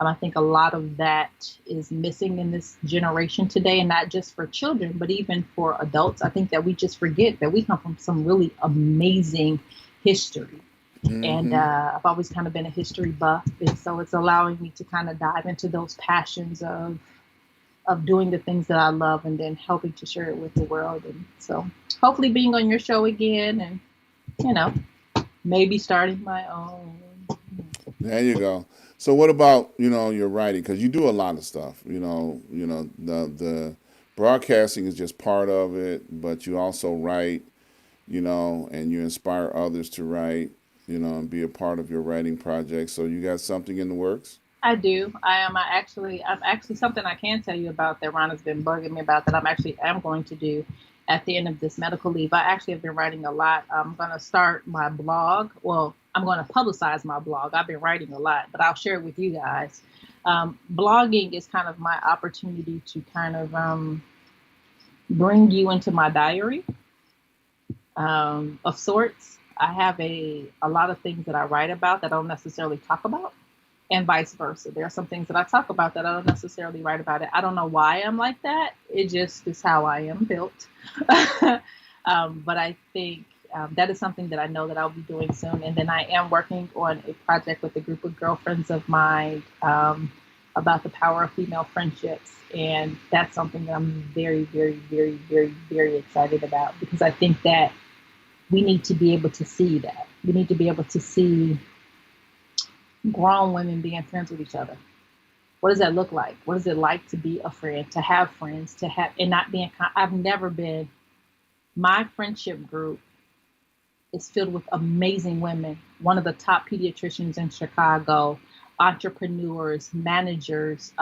I think a lot of that is missing in this generation today, and not just for children, but even for adults. I think that we just forget that we come from some really amazing history. And Mm-hmm. I've always kind of been a history buff. And so it's allowing me to kind of dive into those passions of doing the things that I love and then helping to share it with the world. And so hopefully being on your show again and, you know, maybe starting my own. There you go. So what about, your writing? Because you do a lot of stuff. The broadcasting is just part of it, but you also write, and you inspire others to write, and be a part of your writing project. So you got something in the works? I do. I'm actually something I can tell you about that Ron has been bugging me about that I'm going to do at the end of this medical leave. I actually have been writing a lot. I'm going to start my blog. Well, I'm going to publicize my blog. I've been writing a lot, but I'll share it with you guys. Blogging is kind of my opportunity to kind of bring you into my diary of sorts. I have a lot of things that I write about that I don't necessarily talk about, and vice versa. There are some things that I talk about that I don't necessarily write about it. I don't know why I'm like that. It just is how I am built. But I think that is something that I know that I'll be doing soon. And then I am working on a project with a group of girlfriends of mine about the power of female friendships. And that's something that I'm very, very, very, very, very excited about because I think that we need to be able to see that. We need to be able to see grown women being friends with each other. What does that look like? What is it like to be a friend, to have friends, to have, and not being, I've never been, my friendship group is filled with amazing women. One of the top pediatricians in Chicago, entrepreneurs, managers.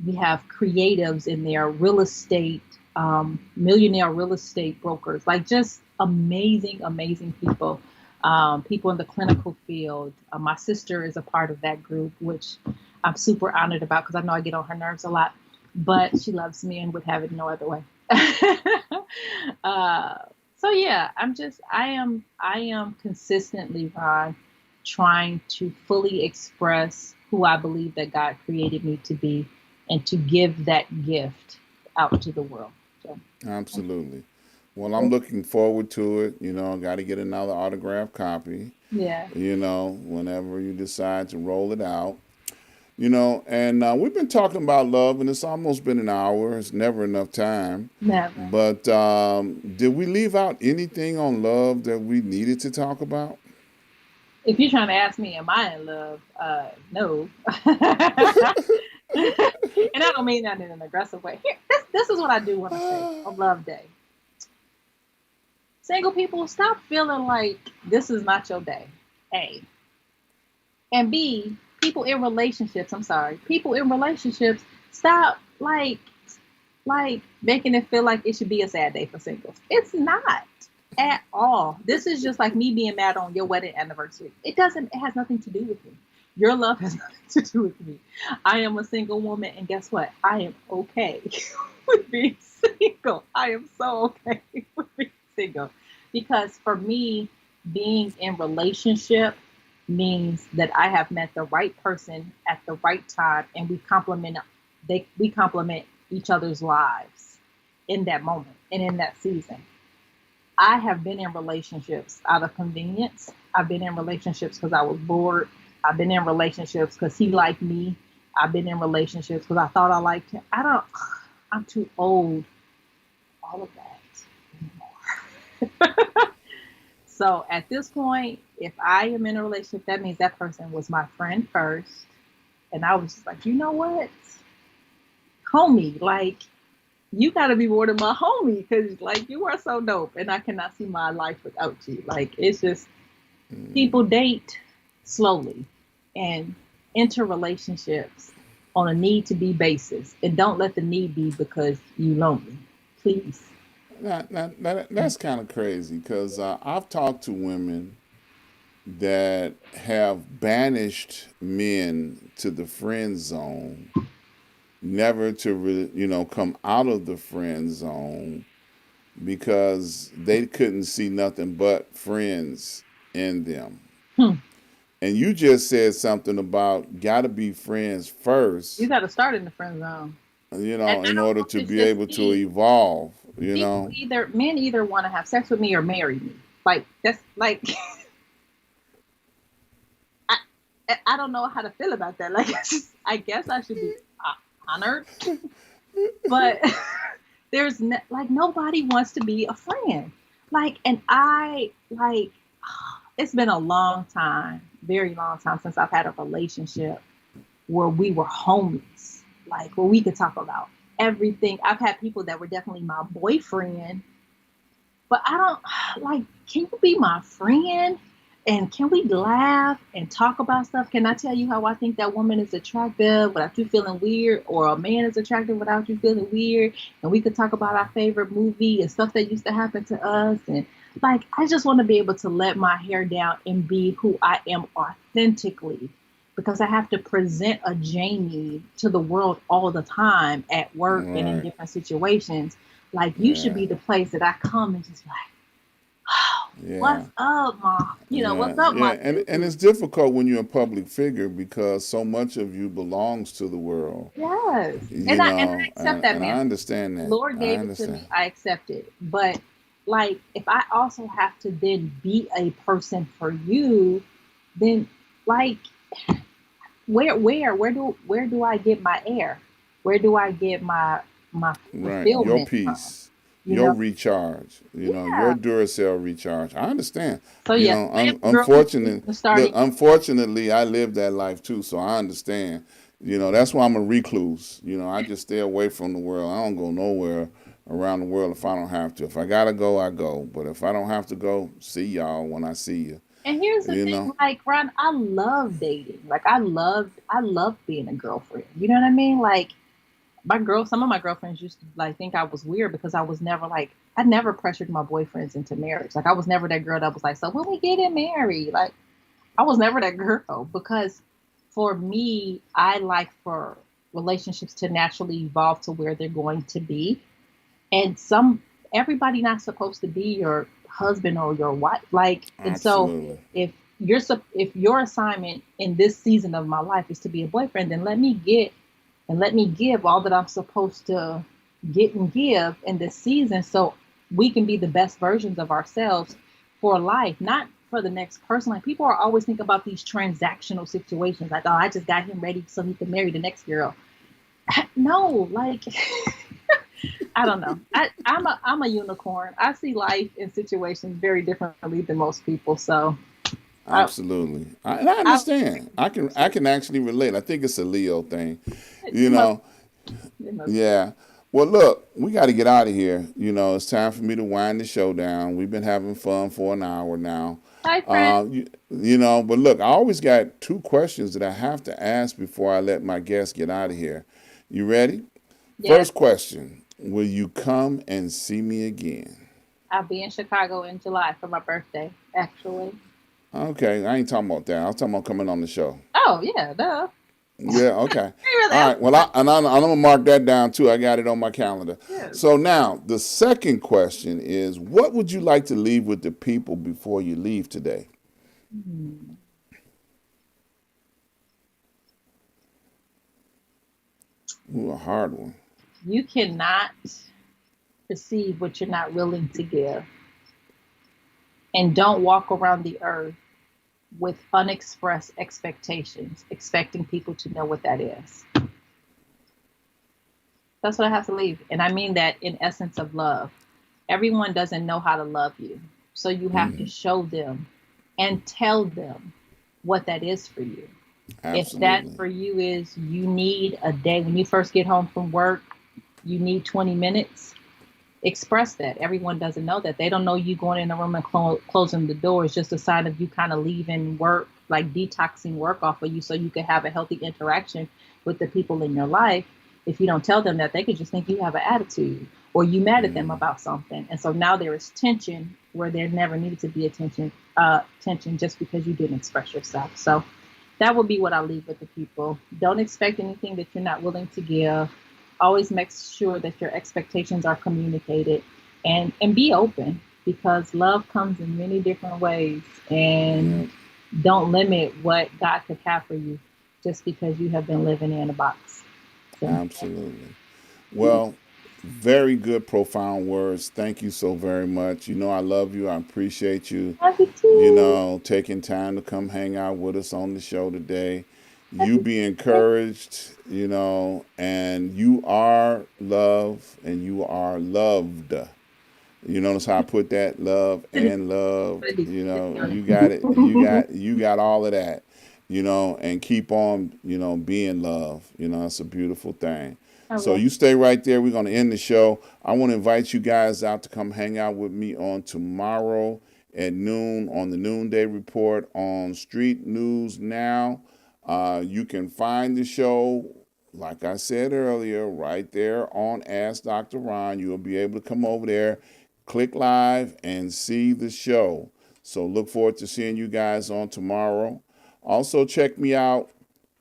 We have creatives in there, real estate, millionaire real estate brokers, like just amazing, amazing people. People in the clinical field. My sister is a part of that group, which I'm super honored about because I know I get on her nerves a lot, but she loves me and would have it no other way. uh, so yeah, I am consistently, Ron, trying to fully express who I believe that God created me to be and to give that gift out to the world. So, Absolutely. Well, I'm looking forward to it. Got to get another autographed copy, yeah, whenever you decide to roll it out. And we've been talking about love, and it's almost been an hour. It's never enough time. never. But did we leave out anything on love that we needed to talk about? If you're trying to ask me, am I in love? No. And I don't mean that in an aggressive way. Here, this is what I do want to say on Love Day. Single people, stop feeling like this is not your day. A. And B, people in relationships, I'm sorry, people in relationships, stop like like making it feel like it should be a sad day for singles. It's not at all. This is just like me being mad on your wedding anniversary. It has nothing to do with me. Your love has nothing to do with me. I am a single woman, and guess what? I am okay with being single. I am so okay with being single. Because for me, being in relationship means that I have met the right person at the right time, and we complement each other's lives in that moment and in that season. I have been in relationships out of convenience. I've been in relationships because I was bored. I've been in relationships because he liked me. I've been in relationships because I thought I liked him. I'm too old. All of that anymore. So at this point, if I am in a relationship, that means that person was my friend first. And I was just like, you know what? Homie, like, you got to be more than my homie because, like, you are so dope. And I cannot see my life without you. Like, it's just people date slowly and enter relationships on a need to be basis. And don't let the need be because you lonely. Please. That's kind of crazy because I've talked to women that have banished men to the friend zone, never to come out of the friend zone because they couldn't see nothing but friends in them. Hmm. And you just said something about got to be friends You first, got to start in the friend zone. And I in don't order know to if it's be just able to me. evolve, People either men either want to have sex with me or marry me. Like that's like I I don't know how to feel about that. Like I guess I should be honored, but like nobody wants to be a friend. Like and I like it's been a long time, very long time since I've had a relationship where we were homies. Like where we could talk about everything. I've had people that were definitely my boyfriend, but I don't like, can you be my friend? And can we laugh and talk about stuff? Can I tell you how I think that woman is attractive without you feeling weird, or a man is attractive without you feeling weird? And we could talk about our favorite movie and stuff that used to happen to us. And like, I just want to be able to let my hair down and be who I am authentically because I have to present a Jamie to the world all the time at work and in right? different situations. Like, you should Yeah, be the place that I come and just like, oh, yeah. what's up, ma? Yeah, What's up, yeah, my and dude? it's difficult when you're a public figure because so much of you belongs to the world, Yes. And I accept that and I man. understand that. Lord I gave it to understand. me. I accept it. But like if I also have to then be a person for you, then like where do I get my air? Where do I get my Right, your fulfillment from? peace, You your know? recharge, your Yeah. Duracell recharge. I understand. So yes, I am a girl who's Unfortunately, look, starting. unfortunately, I lived that life too, so I understand. That's why I'm a recluse. I just stay away from the world. I don't go nowhere around the world if I don't have to. If I gotta go, I go. But if I don't have to go, see y'all when I see you. And here's the You thing, know. like Ron, I love dating. Like I love being a girlfriend. You know what I mean? Like some of my girlfriends used to like think I was weird because I was never like I never pressured my boyfriends into marriage. Like I was never that girl that was like, so when we getting married? Like I was never that girl because for me, I like for relationships to naturally evolve to where they're going to be. And everybody not supposed to be your husband or your wife. Like, and so Absolutely. if if your assignment in this season of my life is to be a boyfriend, then let me give all that I'm supposed to get and give in this season so we can be the best versions of ourselves for life, not for the next person. Like people are always think about these transactional situations, like, oh, I just got him ready so he can marry the next girl. No, like I don't know. I'm a unicorn. I see life and situations very differently than most people. So I Absolutely. And I I understand. I can actually relate. I think it's a Leo thing. You it must know, it must be. yeah. Well, look, we got to get out of here. It's time for me to wind the show down. We've been having fun for an hour now. Hi friend. But look, I always got two questions that I have to ask before I let my guests get out of here. You ready? Yes. First question. will you come and see me again? I'll be in Chicago in July for my birthday, actually. Okay, I ain't talking about that. I was talking about coming on the show. Oh yeah, duh. Yeah, okay. You really All asked right. Well, that. I'm gonna mark that down too. I got it on my calendar. Yes. So now the second question is, what would you like to leave with the people before you leave today? Hmm. Ooh, a hard one. You cannot receive what you're not willing to give, and don't walk around the earth with unexpressed expectations, expecting people to know what that is. That's what I have to leave. And I mean that in essence of love. Everyone doesn't know how to love you. So you have to Mm, show them and tell them what that is for you. If that absolutely. for you is you need a day when you first get home from work, you need 20 minutes, express that. Everyone doesn't know that. They don't know you going in the room and closing the door is just a sign of you kind of leaving work, like detoxing work off of you so you can have a healthy interaction with the people in your life. If you don't tell them that, they could just think you have an attitude or you mad at them Mm, about something. And so now there is tension where there never needed to be tension just because you didn't express yourself. So that would be what I leave with the people. Don't expect anything that you're not willing to give. Always make sure that your expectations are communicated and be open because love comes in many different ways and yeah, don't limit what God could have for you just because you have been living in a box. So absolutely. Well, very good, profound words. Thank you so very much. You know, I love you. I appreciate you, love you too. taking time to come hang out with us on the show today. Love You you be too. encouraged, and you are love and you are loved. You notice how I put that? Love and loved. You got it. You got all of that. And keep on, being love. It's a beautiful thing. All So right. you stay right there. We're gonna end the show. I want to invite you guys out to come hang out with me on tomorrow at noon on the Noonday Report on Street News Now. You can find the show, like I said earlier, right there on Ask Dr. Ron. You'll be able to come over there, click live, and see the show. So look forward to seeing you guys on tomorrow. Also, check me out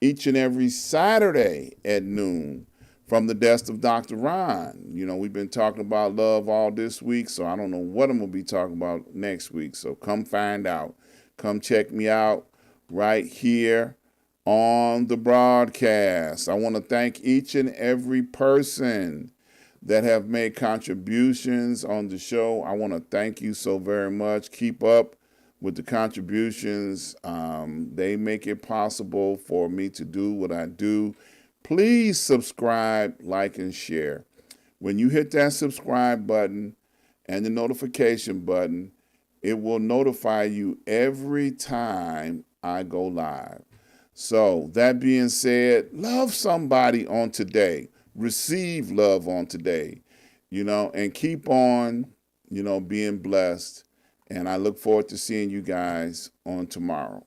each and every Saturday at noon from the desk of Dr. Ron. We've been talking about love all this week, so I don't know what I'm going to be talking about next week. So come find out. Come check me out right here on the broadcast. I want to thank each and every person that have made contributions on the show. I want to thank you so very much. Keep up with the contributions. They make it possible for me to do what I do. Please subscribe, like, and share. When you hit that subscribe button and the notification button, it will notify you every time I go live. So, that being said, love somebody on today. Receive love on today, and keep on, being blessed. And I look forward to seeing you guys on tomorrow.